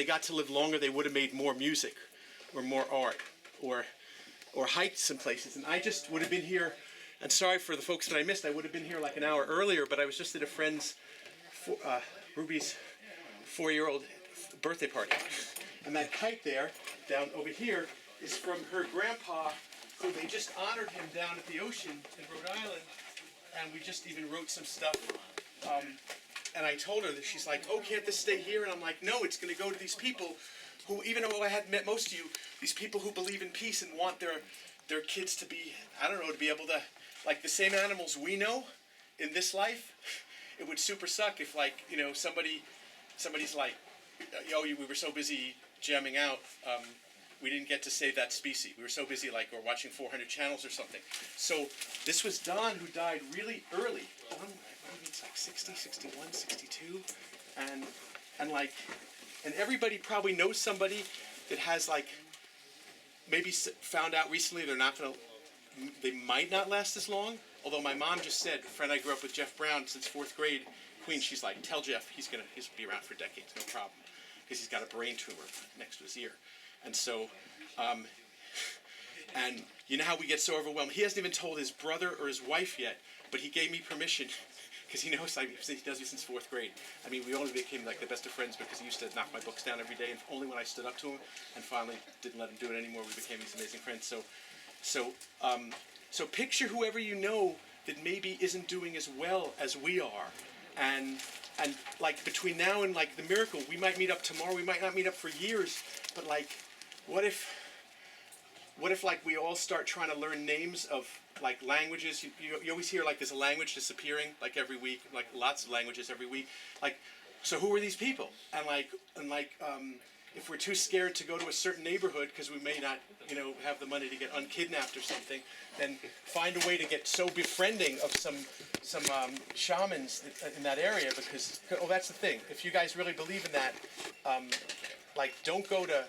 they got to live longer, they would have made more music or more art or hiked some places. And I just would have been here, and sorry for the folks that I missed, I would have been here like an hour earlier, but I was just at a friend's, Ruby's 4-year-old birthday party. And that kite there, down over here, is from her grandpa, who they just honored him down at the ocean in Rhode Island. And we just even wrote some stuff. And I told her that, she's like, oh, can't this stay here? And I'm like, no, it's going to go to these people who, even though I hadn't met most of you, these people who believe in peace and want their kids to be, I don't know, to be able to, like the same animals we know in this life. It would super suck if, like, you know, somebody's like, oh, we were so busy jamming out, we didn't get to save that species. We were so busy, like, we're watching 400 channels or something. So this was Don, who died really early. Don, I think it's like 60, 61, 62. And everybody probably knows somebody that has, like, maybe found out recently they might not last as long. Although my mom just said, a friend I grew up with, Jeff Brown, since 4th grade, Queen, she's like, tell Jeff he's gonna be around for decades, no problem, because he's got a brain tumor next to his ear. And so, and you know how we get so overwhelmed? He hasn't even told his brother or his wife yet, but he gave me permission, because he knows he does me since 4th grade. I mean, we only became like the best of friends because he used to knock my books down every day, and only when I stood up to him and finally didn't let him do it anymore, we became these amazing friends. So picture whoever you know that maybe isn't doing as well as we are, and like between now and like the miracle, we might meet up tomorrow, we might not meet up for years, but like, what if like we all start trying to learn names of like languages? You always hear like there's a language disappearing like every week, like lots of languages every week. Like, so who are these people? And if we're too scared to go to a certain neighborhood because we may not, you know, have the money to get unkidnapped or something, then find a way to get so befriending of some shamans in that area, because, oh, that's the thing. If you guys really believe in that, like, don't go to,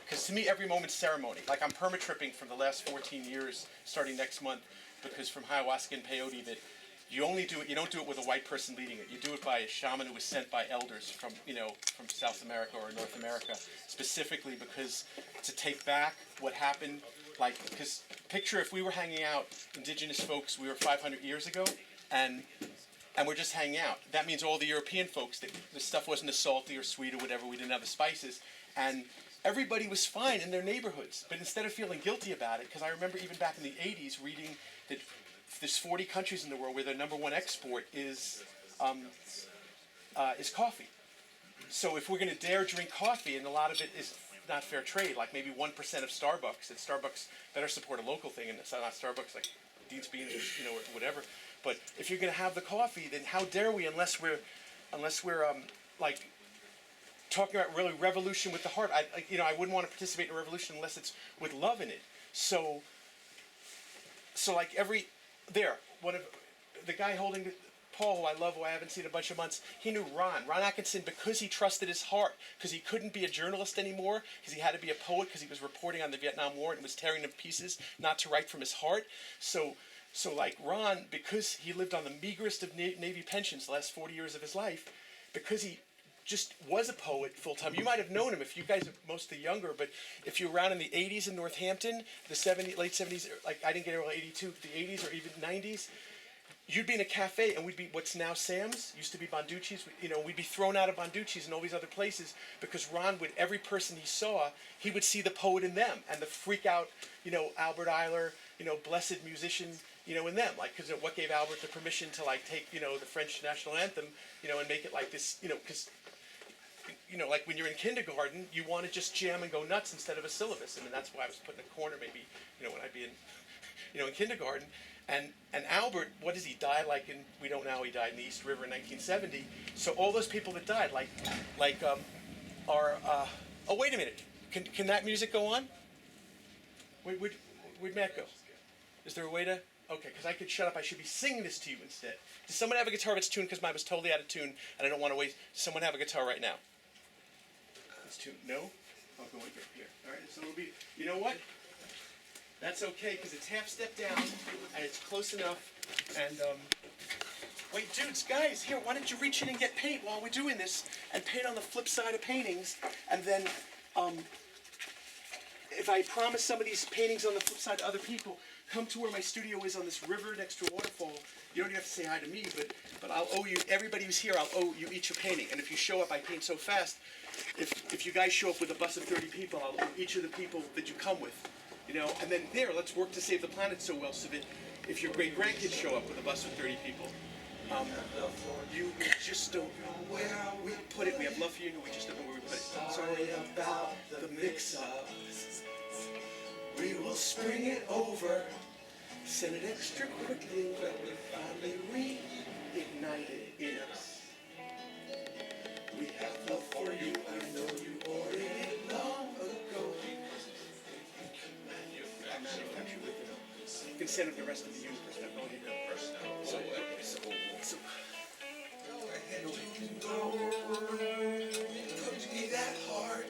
because to me every moment's ceremony. Like, I'm perma-tripping from the last 14 years starting next month, because from ayahuasca and peyote that you don't do it with a white person leading it. You do it by a shaman who was sent by elders from South America or North America, specifically because to take back what happened, like, because picture if we were hanging out, indigenous folks, we were 500 years ago, and we're just hanging out. That means all the European folks, the stuff wasn't as salty or sweet or whatever, we didn't have the spices, and everybody was fine in their neighborhoods. But instead of feeling guilty about it, because I remember even back in the 80s reading that there's 40 countries in the world where their #1 export is coffee. So if we're going to dare drink coffee, and a lot of it is not fair trade, like maybe 1% of Starbucks, that Starbucks better support a local thing, and it's not Starbucks like Dean's Beans or or whatever. But if you're going to have the coffee, then how dare we, unless we're like talking about really revolution with the heart. I wouldn't want to participate in a revolution unless it's with love in it. So like one of the guy holding Paul, who I love, who I haven't seen in a bunch of months, he knew Ron Atkinson, because he trusted his heart, because he couldn't be a journalist anymore, because he had to be a poet, because he was reporting on the Vietnam War and was tearing to pieces, not to write from his heart. So like Ron, because he lived on the meagerest of Navy pensions the last 40 years of his life, because he just was a poet full-time. You might have known him if you guys are mostly younger, but if you're around in the 80s in Northampton, the late 70s, like I didn't get here until 82, the 80s or even 90s, you'd be in a cafe and we'd be, what's now Sam's, used to be Bonducci's, we'd be thrown out of Bonducci's and all these other places because Ron would, every person he saw, he would see the poet in them and the freak out, Albert Eiler, blessed musician, in them. Like, because what gave Albert the permission to like take, the French national anthem, and make it like this, because like when you're in kindergarten, you want to just jam and go nuts instead of a syllabus. I mean, that's why I was put in a corner maybe, when I'd be in, in kindergarten. And Albert, what does he die like in, we don't know, he died in the East River in 1970. So all those people that died, oh, wait a minute. Can that music go on? Where'd Matt go? Is there a way to? Okay, because I could shut up. I should be singing this to you instead. Does someone have a guitar that's tuned? Because mine was totally out of tune, and I don't want to waste. Does someone have a guitar right now? It's tuned. No? I'll go over here. All right, so it'll be, you know what? That's okay, because it's half step down, and it's close enough, and, Wait, dudes, guys, here, why don't you reach in and get paint while we're doing this, and paint on the flip side of paintings, and then, if I promise some of these paintings on the flip side to other people, come to where my studio is on this river next to a waterfall. You don't even have to say hi to me, but I'll owe you, everybody who's here, I'll owe you each a painting. And if you show up, I paint so fast, if you guys show up with a bus of 30 people, I'll owe each of the people that you come with. You know, and then there, let's work to save the planet so well, so that if your great-grandkids show up with a bus of 30 people, you just don't know where we put it. We have love for you, and we just don't know where we put it. Sorry about the mix-up. We will spring it over. Send it extra quickly when we finally reignite it in us. We have love for you. I know you ordered it long ago. I manufacture with it. You can send it to the rest of the universe. That really so that hard.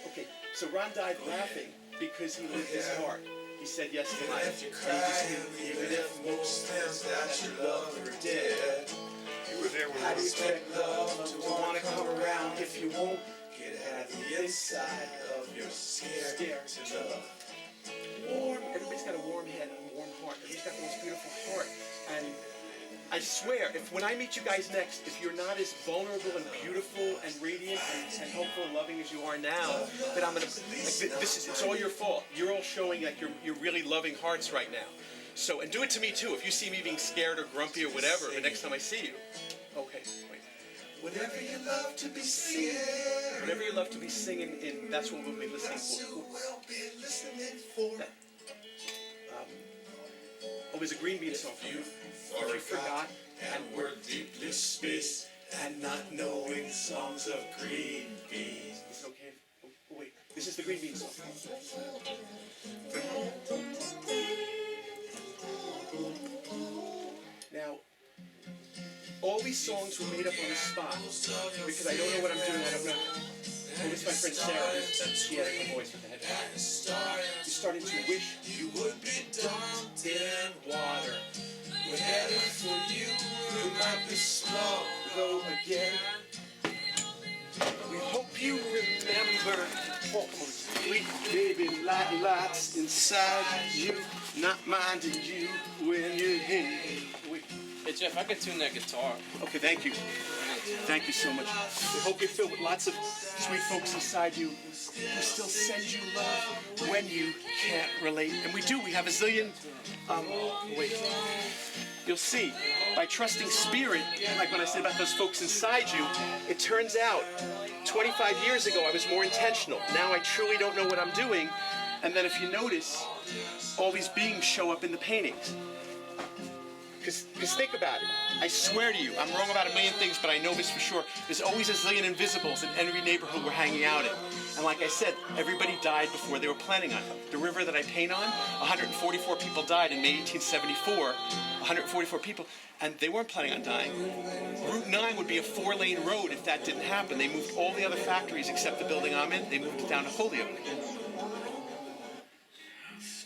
Okay, so Ron died laughing because he lived his heart. He said yes to life. Even if most things that you love are dead, you were there when I expect love to want to come around if you won't get at the inside of your scared to love. Warm. Everybody's got a warm head and a warm heart. Everybody's got the most beautiful heart. And I swear, when I meet you guys next, if you're not as vulnerable and beautiful and radiant and helpful and loving as you are now, then I'm gonna. It's all your fault. You're all showing like you're really loving hearts right now. So, and do it to me too. If you see me being scared or grumpy or whatever, the next time I see you. Okay, wait. Whatever you love to be singing. Whatever you love to be singing in, that's what we'll be listening for. There's a Greenfield song for you. If you forgot, and we're deeply spaced, and not knowing songs of green beans. Is it okay? Oh, wait, this is the Greenfield song. Now, all these songs were made up on the spot because I don't know what I'm doing. I don't know. It was my friend Sarah. She had a voice with the headphones. You started to wish you would be dunked in water. We're headed for you. We might be slow, though again. We hope you remember sweet baby lights inside you, not minding you when you're in. Hey Jeff, I could tune that guitar. Okay, thank you. Thank you so much. We hope you're filled with lots of sweet folks inside you who still send you love when you can't relate. And we do. We have a zillion. Wait. You'll see. By trusting spirit, like when I said about those folks inside you, it turns out 25 years ago I was more intentional. Now I truly don't know what I'm doing. And then if you notice, all these beings show up in the paintings. Because think about it. I swear to you, I'm wrong about a million things, but I know this for sure. There's always a zillion invisibles in every neighborhood we're hanging out in. And like I said, everybody died before they were planning on it. The river that I paint on, 144 people died in May 1874. 144 people, and they weren't planning on dying. Route 9 would be a 4-lane road if that didn't happen. They moved all the other factories except the building I'm in. They moved it down to Holyoke.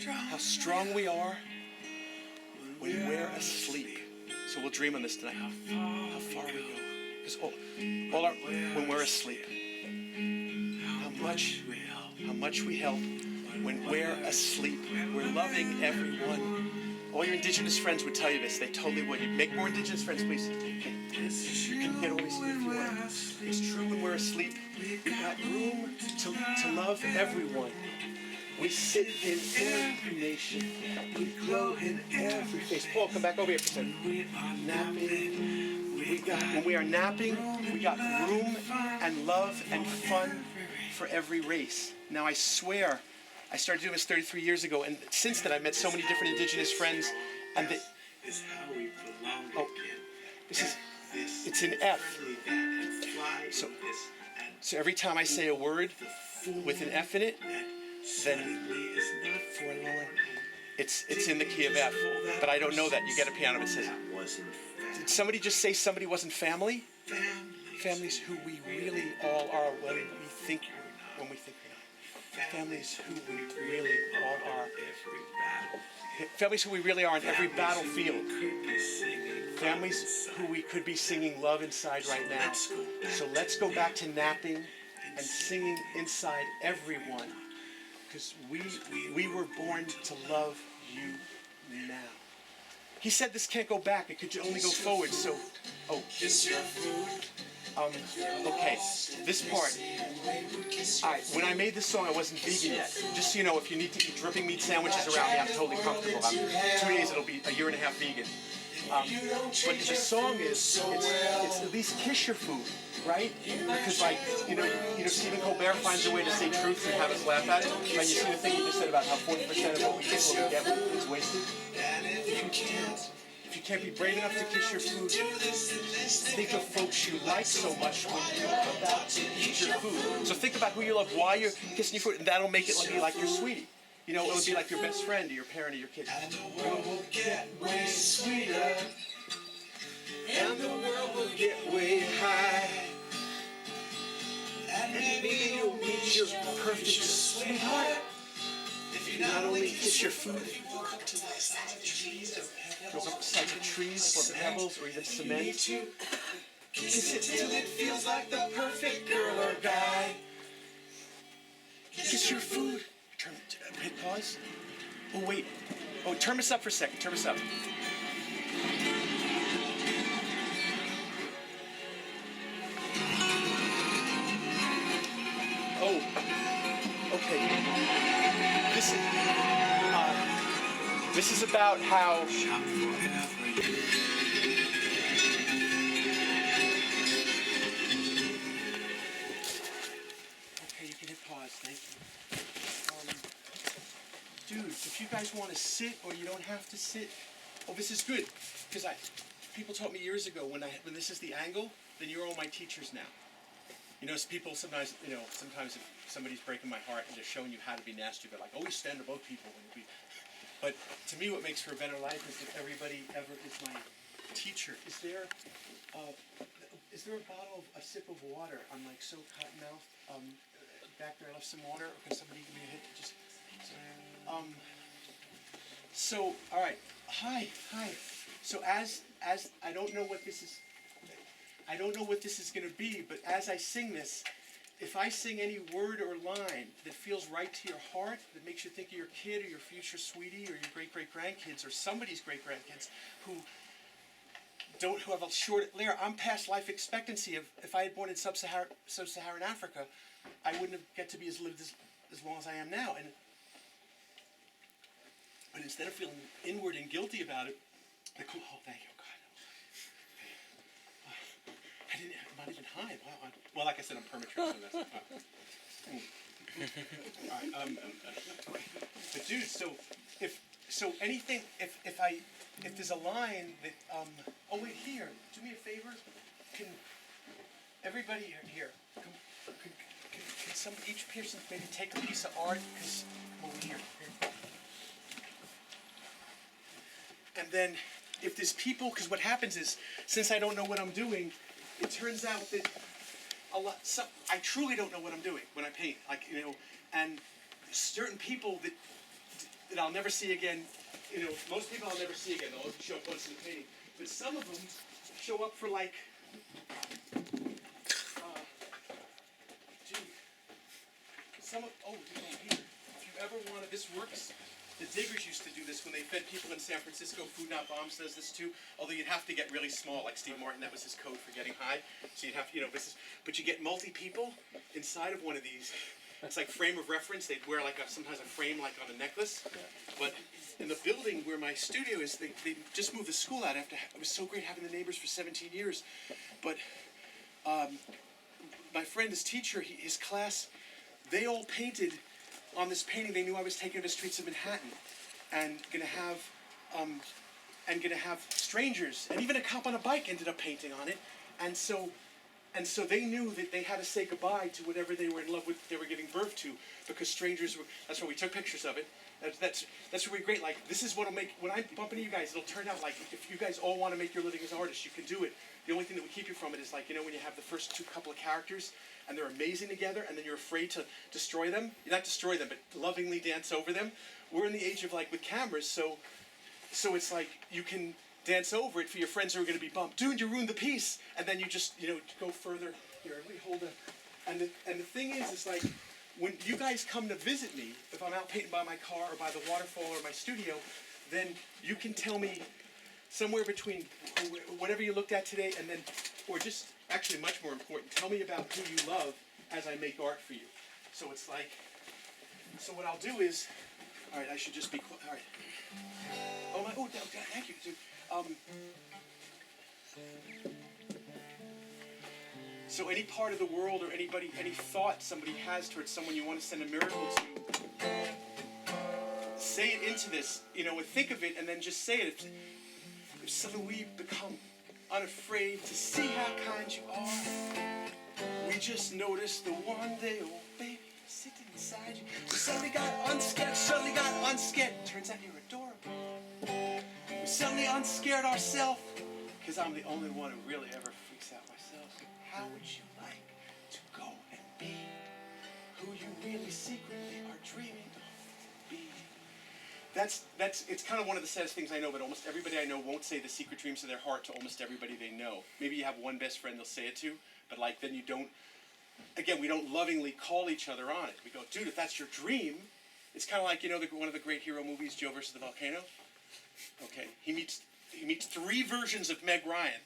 How strong we are when we're asleep. So we'll dream on this tonight. How far we go. Because when we're asleep. How much we help when we're asleep. We're loving everyone. All your indigenous friends would tell you this. They totally would. You make more indigenous friends, please. You can get always if you want. It's true when we're asleep. We've got room to love everyone. We sit in every nation. We glow in every face. Paul, come back over here for a second. We are napping. When we are napping, we got room and love and fun for every race. Now I swear, I started doing this 33 years ago, and since then I've met so many different indigenous friends. And is how we belong again. It's an F. So every time I say a word with an F in it, then it's in the key of F. But I don't know that. You get a piano that says, did somebody just say somebody wasn't family? Families who we really all are when we think we're not. Families who we really all are. Families who we really are in every battlefield. families who we could be singing love inside right now. So let's go back to napping and singing inside everyone, because we were born to love you now. He said this can't go back, it could only go forward, so, okay, this part. When I made this song, I wasn't vegan yet. Just so you know, if you need to eat dripping meat sandwiches around me, I'm totally comfortable. 2 days, it'll be a year and a half vegan. But the song is, it's at least kiss your food, right? Because like, you know, Stephen Colbert finds a way to say truth and have us laugh at it. And you see the thing you just said about how 40% of what we get is wasted? If you can't be brave enough to kiss your food, think of folks you like so much when you're about to eat your food. So think about who you love while you're kissing your food, and that'll make it be like your sweetie. You know, it would be like your best friend or your parent or your kid. And the world will get way sweeter, and the world will get way high, and maybe you'll meet your perfect sweetheart if you not only kiss your food, goes up the sides of trees or pebbles or even cement. Kiss it till it feels like the perfect girl or guy. Kiss your food. Hit pause. Oh wait. Oh, turn us up for a second. Turn us up. Oh. Okay. This is about how. Okay, you can hit pause. Thank you. Dude, if you guys want to sit or you don't have to sit, this is good, because people taught me years ago when this is the angle, then you're all my teachers now. You know, people sometimes if somebody's breaking my heart and they're showing you how to be nasty, they're like, always stand above people. But to me, what makes for a better life is if everybody ever is my teacher. Is there a bottle of a sip of water? I'm like so cotton mouthed. Back there, I left some water. Or can somebody give me a hit? Just. So, all right. Hi. So as I don't know what this is. I don't know what this is going to be, but as I sing this, if I sing any word or line that feels right to your heart, that makes you think of your kid or your future sweetie or your great-great-grandkids or somebody's great-grandkids who have a short layer, I'm past life expectancy. If I had born in sub-Saharan Africa, I wouldn't have get to be lived as long as I am now. But instead of feeling inward and guilty about it, thank you, God. I'm not even high. Wow. Well, like I said, I'm permature, so that's fine. All right. Okay. But dude, if there's a line that oh wait, here, do me a favor. Can everybody here? Can each person maybe take a piece of art? Because over here. And then, if there's people, because what happens is, since I don't know what I'm doing, it turns out that I truly don't know what I'm doing when I paint. And certain people that I'll never see again. Most people I'll never see again. They'll only show up once in the painting. But some of them show up for dude. Here. If you ever wanted, this works. The Diggers used to do this when they fed people in San Francisco. Food Not Bombs does this too. Although you'd have to get really small, like Steve Martin. That was his code for getting high. So you'd have, but you get multi-people inside of one of these. It's like frame of reference. They'd wear sometimes a frame like on a necklace. Yeah. But in the building where my studio is, they just moved the school out after. It was so great having the neighbors for 17 years. But my friend, his teacher, his class, they all painted. On this painting, they knew I was taking to the streets of Manhattan, and gonna have strangers, and even a cop on a bike ended up painting on it, and so they knew that they had to say goodbye to whatever they were in love with, they were giving birth to, because strangers were. That's why we took pictures of it. That's really great. Like, this is what'll make, when I bump into you guys, it'll turn out like if you guys all want to make your living as artists, you can do it. The only thing that would keep you from it is when you have the first couple of characters. And they're amazing together, and then you're afraid to destroy them. You're not destroy them, but lovingly dance over them. We're in the age of with cameras, so it's like you can dance over it for your friends who are going to be bummed. Dude, you ruined the piece. And then you just, go further. Here, let me hold it. And the thing is, it's like, when you guys come to visit me, if I'm out painting by my car or by the waterfall or my studio, then you can tell me somewhere between whatever you looked at today and then, or just, actually much more important, tell me about who you love as I make art for you. So it's like, so what I'll do is, all right, I should just be, all right. Thank you, dude. So any part of the world or any thought somebody has towards someone you want to send a miracle to, say it into this, and think of it and then just say it. If suddenly we become unafraid to see how kind you are, we just noticed the one day old baby sitting inside you. We suddenly got unscared, turns out you're adorable. We suddenly unscared ourselves, because I'm the only one who really ever freaks out myself. How would you like to go and be who you really secretly are dreaming of being? It's kind of one of the saddest things I know, but almost everybody I know won't say the secret dreams of their heart to almost everybody they know. Maybe you have one best friend they'll say it to, but then you don't, again, we don't lovingly call each other on it. We go, dude, if that's your dream, it's kind of like, one of the great hero movies, Joe versus the Volcano. Okay, he meets 3 versions of Meg Ryan,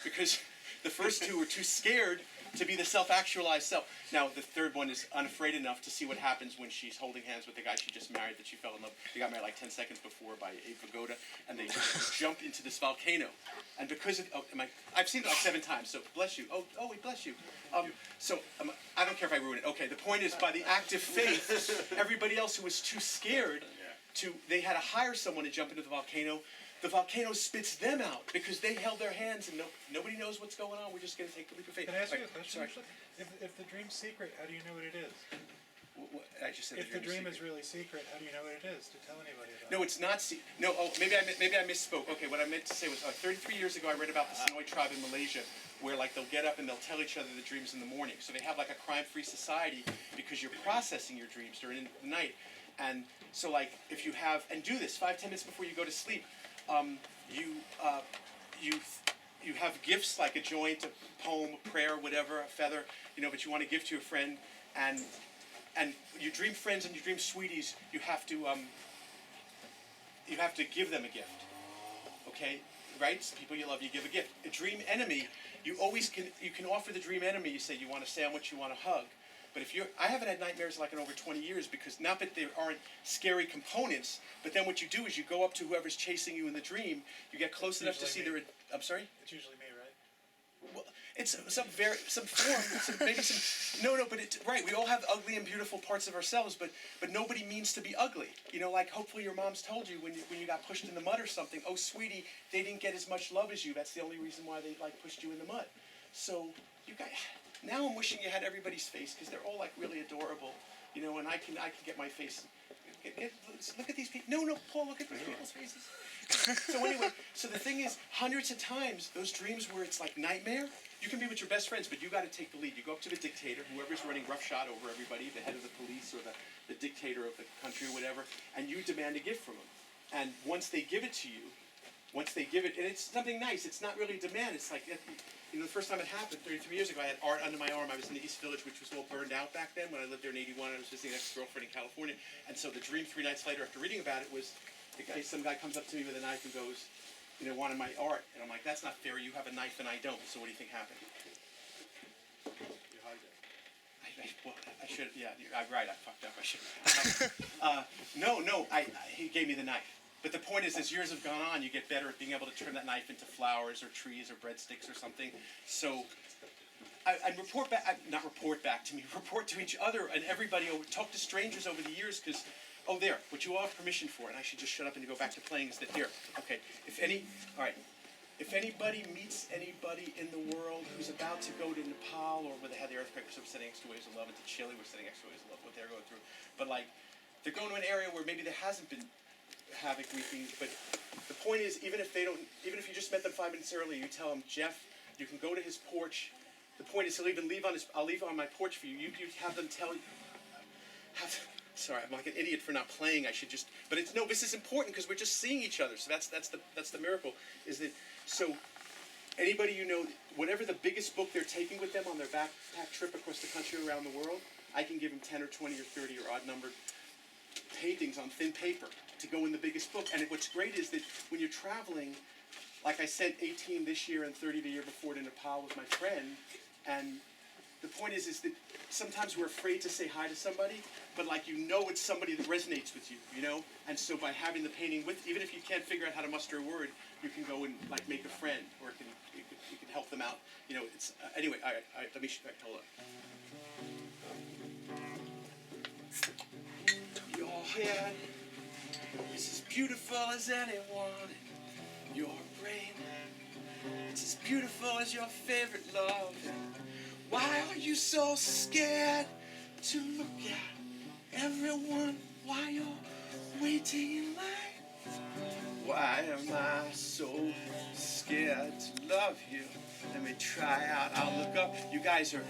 because the first 2 were too scared to be the self-actualized self. Now, the third one is unafraid enough to see what happens when she's holding hands with the guy she just married that she fell in love. They got married like 10 seconds before by Abe Vigoda, and they jump into this volcano. And because of, I've seen it like 7 times, so bless you. Oh, wait, bless you. I don't care if I ruin it. Okay, the point is, by the act of faith, everybody else who was too scared they had to hire someone to jump into the volcano spits them out because they held their hands and nobody knows what's going on. We're just going to take the leap of faith. Can I ask you a question? Sorry. If the dream's secret, how do you know what it is? I just said If the dream is really secret, how do you know what it is to tell anybody about? No, it's not secret. No, maybe I misspoke. Okay, what I meant to say was 33 years ago I read about the Sonoy tribe in Malaysia where they'll get up and they'll tell each other the dreams in the morning. So they have a crime-free society because you're processing your dreams during the night. And so if you have, and do this 5-10 minutes before you go to sleep, you have gifts like a joint, a poem, a prayer, whatever, a feather, but you want to give to your friend, and your dream friends and your dream sweeties, you have to give them a gift, okay? Right? People you love, you give a gift. A dream enemy, you can offer the dream enemy. You say you want a sandwich, you want a hug. But I haven't had nightmares in over 20 years because not that there aren't scary components, but then what you do is you go up to whoever's chasing you in the dream, you get close enough to see their, I'm sorry? It's usually me, right? Well, it's some form, right, we all have ugly and beautiful parts of ourselves, but nobody means to be ugly. Hopefully your mom's told you when you got pushed in the mud or something, oh sweetie, they didn't get as much love as you, that's the only reason why they pushed you in the mud. So, you guys, now I'm wishing you had everybody's face because they're all really adorable, and I can get my face. Look at these people. No, Paul, look at these people's faces. So anyway, so the thing is, hundreds of times those dreams where it's nightmare, you can be with your best friends, but you got to take the lead. You go up to the dictator, whoever's running roughshod over everybody, the head of the police or the dictator of the country or whatever, and you demand a gift from them. And once they give it to you, and it's something nice. It's not really a demand. It's the first time it happened 33 years ago, I had art under my arm. I was in the East Village, which was all burned out back then when I lived there in 81. I was visiting an ex-girlfriend in California. And so the dream 3 nights later after reading about it was some guy comes up to me with a knife and goes, wanted my art. And I'm like, that's not fair. You have a knife and I don't. So what do you think happened? You hugged it. I should, yeah, right, I fucked up. I should. He gave me the knife. But the point is, as years have gone on, you get better at being able to turn that knife into flowers or trees or breadsticks or something. So I'd report to each other and everybody, talk to strangers over the years because, what you all have permission for, and I should just shut up and go back to playing, is that here, okay, if anybody meets anybody in the world who's about to go to Nepal or where they had the earthquake, we're sending extra waves of love, into Chile, we're sending extra waves of love, what they're going through. But they're going to an area where maybe there hasn't been havoc weeping, but the point is, even if you just met them 5 minutes earlier, you tell them, Jeff, you can go to his porch. The point is, I'll leave on my porch for you. You have them tell you, Sorry, I'm like an idiot for not playing. I should just. But it's no. This is important because we're just seeing each other. So that's the miracle. Is that so? Anybody you know, whatever the biggest book they're taking with them on their backpack trip across the country around the world, I can give them 10 or 20 or 30 or odd numbered paintings on thin paper to go in the biggest book. And what's great is that when you're traveling, like I sent 18 this year and 30 the year before to Nepal with my friend, and the point is that sometimes we're afraid to say hi to somebody, but like it's somebody that resonates with you, And so by having the painting with, even if you can't figure out how to muster a word, you can go and like make a friend, or you can help them out. It's anyway. All right, let me hold on. Your head is as beautiful as anyone. Your brain, it's as beautiful as your favorite love. Why are you so scared to look at everyone while you're waiting in line? Why am I so scared to love you? Let me try out, I'll look up. You guys are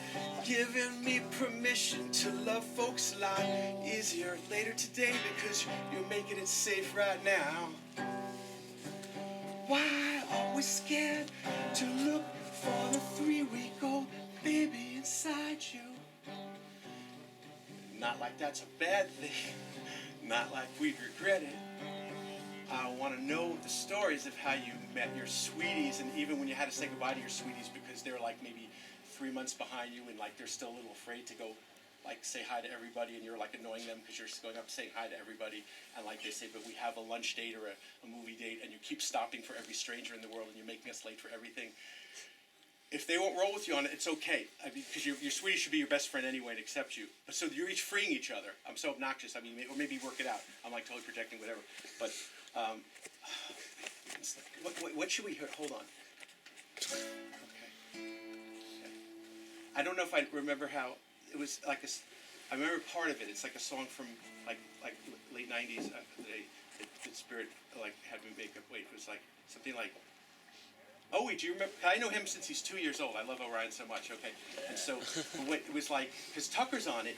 giving me permission to love folks a lot easier later today because you're making it safe right now. Why are we scared to look for the 3-week-old baby inside you? Not like that's a bad thing, not like we'd regret it. I want to know the stories of how you met your sweeties, and even when you had to say goodbye to your sweeties because they're like maybe 3 months behind you and like they're still a little afraid to go like say hi to everybody, and you're like annoying them because you're going up saying hi to everybody, and like they say, but we have a lunch date or a movie date, and you keep stopping for every stranger in the world and you're making us late for everything. If they won't roll with you on it, it's okay. I mean, because your sweetie should be your best friend anyway and accept you. But so you're each freeing each other. I'm so obnoxious. I mean, or maybe work it out. I'm like totally projecting, whatever. But what should we hear? Hold on. Okay. I don't know if I remember how it was like I remember part of it. It's like a song from like late '90s. The Spirit like had me make up. Wait, it was like something like. Oh, wait, do you remember? I know him since he's 2 years old. I love Orion so much. Okay, and so wait, it was like because Tucker's on it.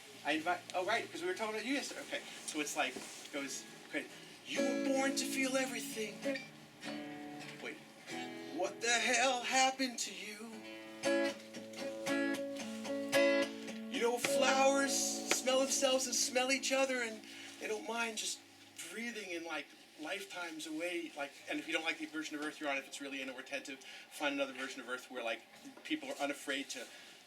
Oh, right, because we were talking about you yesterday. Okay, so it's like it goes. Okay, you were born to feel everything. Wait, what the hell happened to you? Flowers smell themselves and smell each other, and they don't mind just breathing in like lifetimes away. Like, and if you don't like the version of Earth you're on, if it's really inattentive, find another version of Earth where like people are unafraid to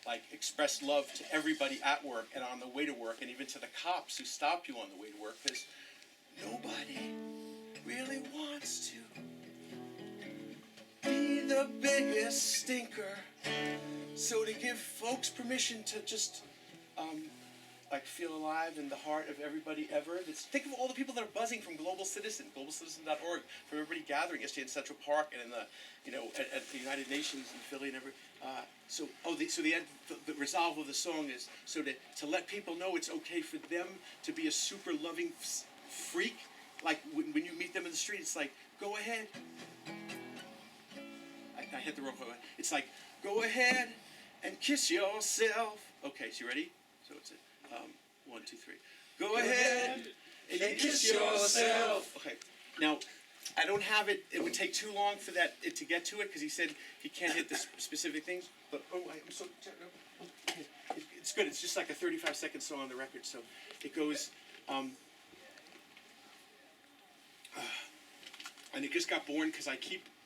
like express love to everybody at work and on the way to work, and even to the cops who stop you on the way to work, because nobody really wants to be the biggest stinker. So to give folks permission to just like feel alive in the heart of everybody ever. Think of all the people that are buzzing from Global Citizen, globalcitizen.org, from everybody gathering yesterday in Central Park and in the, at the United Nations in Philly and every. The resolve of the song is so to let people know it's okay for them to be a super loving freak. Like when you meet them in the street, it's like, go ahead. I hit the wrong button. It's like, go ahead and kiss yourself. Okay, so you ready? So it's it. 1, 2, 3. Go ahead and kiss yourself. Okay. Now, I don't have it. It would take too long for to get to it because he said he can't hit the specific things. But I'm so. It's good. It's just like a 35-second song on the record. So it goes. And it just got born because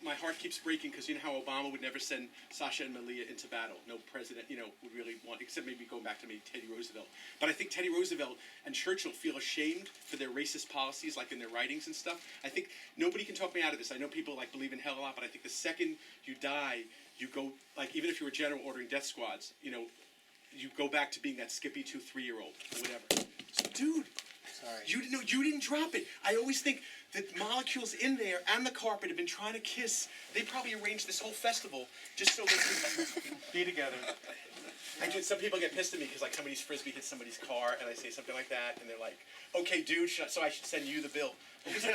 my heart keeps breaking because you know how Obama would never send Sasha and Malia into battle. No president, would really want, except maybe going back to maybe Teddy Roosevelt. But I think Teddy Roosevelt and Churchill feel ashamed for their racist policies, like in their writings and stuff. I think nobody can talk me out of this. I know people like believe in hell a lot, but I think the second you die, you go, like even if you're a general ordering death squads, you go back to being that Skippy 2 3-year-old or whatever. So, dude, sorry. You didn't drop it. I always think the molecules in there and the carpet have been trying to kiss. They probably arranged this whole festival just so they could be together. Some people get pissed at me because like somebody's frisbee hits somebody's car, and I say something like that, and they're like, "Okay, dude, so I should send you the bill." So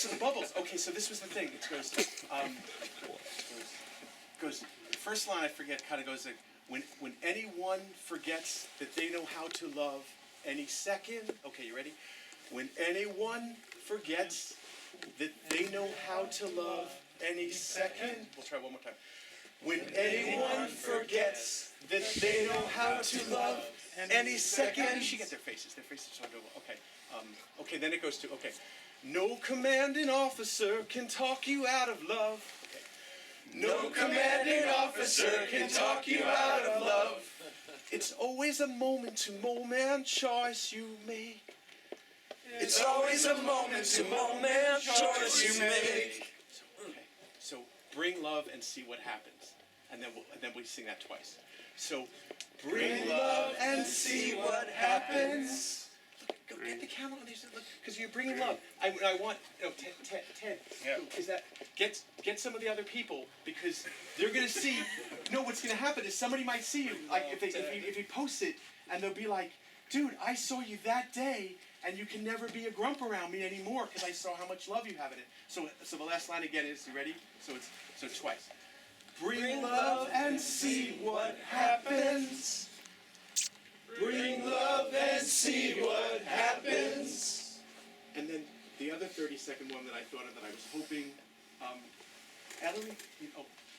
the bubbles. Okay, so this was the thing. It goes. The first line I forget kind of goes like, when anyone forgets that they know how to love, any second. Okay, you ready? When anyone forgets that they know how to love any second. We'll try one more time. When anyone forgets that they know how to love any second. You should get their faces. Their faces are doable. Okay. Okay, then it goes to, okay. No commanding officer can talk you out of love. Okay. No commanding officer can talk you out of love. It's always a moment-to-moment choice you make. It's always a moment-to-moment choice you make. Okay, so bring love and see what happens, and then we sing that twice. So bring love and see what happens. Look, go get the camera on these. Look, because you're bringing love. I want Ted. Yeah. Is that get some of the other people, because they're gonna see. No, what's gonna happen is somebody might see you, like if he posts it, and they'll be like, dude, I saw you that day. And you can never be a grump around me anymore because I saw how much love you have in it. So the last line again is, you ready? So twice. Bring love and see what happens. Bring love and see what happens. And then the other 30-second one that I thought of that I was hoping, Ellery,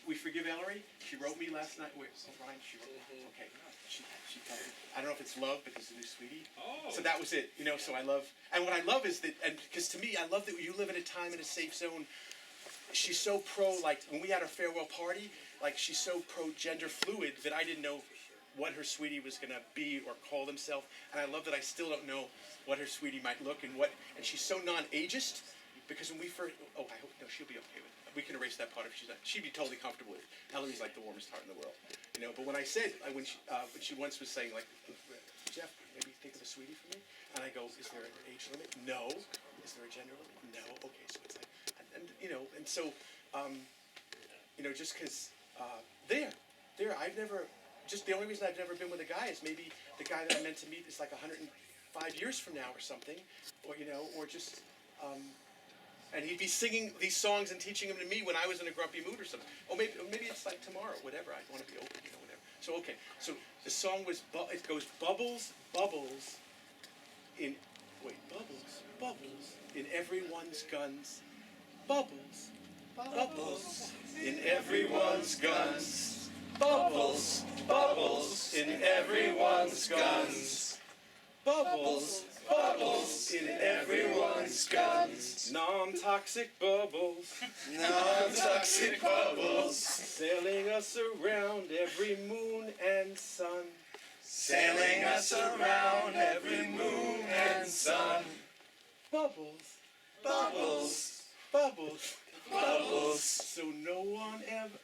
we forgive Ellery. She wrote me last night. Wait, Brian, she wrote me. Okay. She told me. I don't know if it's love because it's a new sweetie. Oh. So that was it, so I love, and what I love is that, and because to me, I love that you live in a time in a safe zone. She's so pro, like, when we had our farewell party, like, she's so pro-gender fluid that I didn't know what her sweetie was going to be or call themselves, and I love that I still don't know what her sweetie might look and she's so non-ageist, because when we first, I hope, no, she'll be okay with it. We can erase that part if she's not. She'd be totally comfortable with it. Ellery's like the warmest heart in the world, But when I said, when she once was saying, like, Jeff, maybe think of a sweetie for me, and I go, is there an age limit? No. Is there a gender limit? No. Okay, so it's like, and so, just because I've never. Just the only reason I've never been with a guy is maybe the guy that I meant to meet is like 105 years from now or something, or just. And he'd be singing these songs and teaching them to me when I was in a grumpy mood or something. Or maybe it's like tomorrow, whatever. I want to be open, whatever. So, okay. So the song was, it goes bubbles, bubbles, bubbles, in everyone's guns. Bubbles, bubbles, in everyone's guns. Bubbles, bubbles, in everyone's guns. Bubbles, bubbles, in everyone's guns. Non-toxic bubbles, non-toxic bubbles, sailing us around every moon and sun. Sailing us around every moon and sun. Bubbles, bubbles, bubbles, bubbles. So no one ever,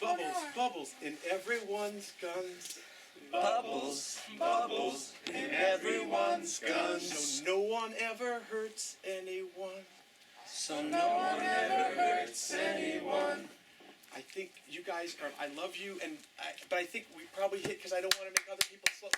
bubbles, bubbles, in everyone's guns. Bubbles, bubbles, in everyone's guns. So no one ever hurts anyone. So no one ever hurts anyone. I think you guys are, I love you, but I think we probably hit, because I don't want to make other people slow.